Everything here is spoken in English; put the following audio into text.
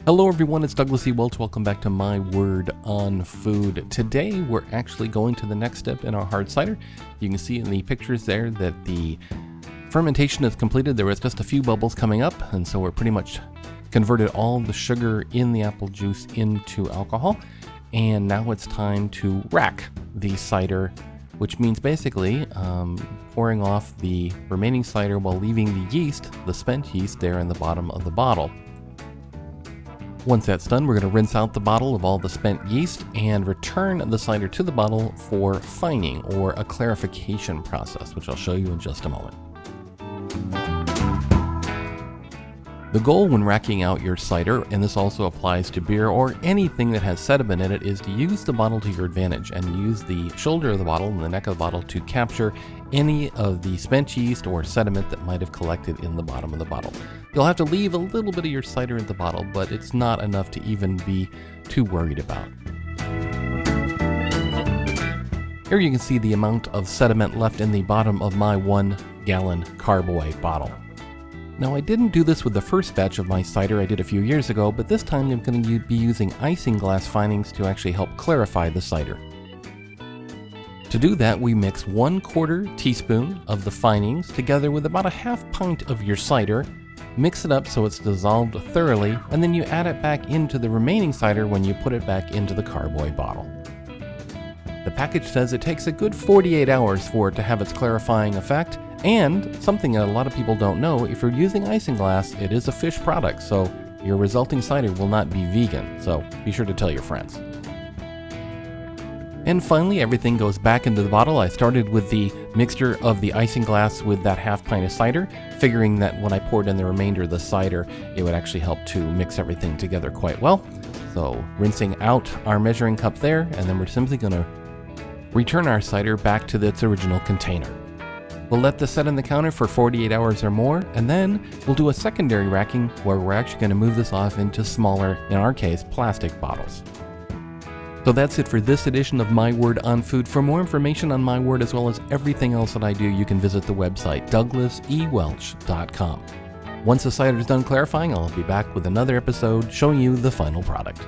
Hello everyone, it's Douglas E. Welch. Welcome back to My Word on Food. Today we're actually going to the next step in our hard cider. You can see in the pictures there that the fermentation is completed. There was just a few bubbles coming up, and so we're pretty much converted all the sugar in the apple juice into alcohol. And now it's time to rack the cider, which means basically pouring off the remaining cider while leaving the yeast, the spent yeast, there in the bottom of the bottle. Once that's done, we're going to rinse out the bottle of all the spent yeast and return the cider to the bottle for fining, or a clarification process, which I'll show you in just a moment. The goal when racking out your cider, and this also applies to beer or anything that has sediment in it, is to use the bottle to your advantage and use the shoulder of the bottle and the neck of the bottle to capture any of the spent yeast or sediment that might have collected in the bottom of the bottle. You'll have to leave a little bit of your cider in the bottle, but it's not enough to even be too worried about. Here you can see the amount of sediment left in the bottom of my 1 gallon carboy bottle. Now, I didn't do this with the first batch of my cider I did a few years ago, but this time I'm going to be using isinglass finings to actually help clarify the cider. To do that, we mix 1/4 teaspoon of the finings together with about a half pint of your cider, mix it up so it's dissolved thoroughly, and then you add it back into the remaining cider when you put it back into the carboy bottle. The package says it takes a good 48 hours for it to have its clarifying effect. And something that a lot of people don't know, if you're using isinglass, it is a fish product, so your resulting cider will not be vegan, so be sure to tell your friends. And finally, everything goes back into the bottle. I started with the mixture of the isinglass with that half pint of cider, figuring that when I poured in the remainder of the cider, it would actually help to mix everything together quite well. So rinsing out our measuring cup there, and then we're simply going to return our cider back to its original container. We'll let this set on the counter for 48 hours or more, and then we'll do a secondary racking where we're actually going to move this off into smaller, in our case, plastic bottles. So that's it for this edition of My Word on Food. For more information on My Word as well as everything else that I do, you can visit the website douglasewelch.com. Once the cider is done clarifying, I'll be back with another episode showing you the final product.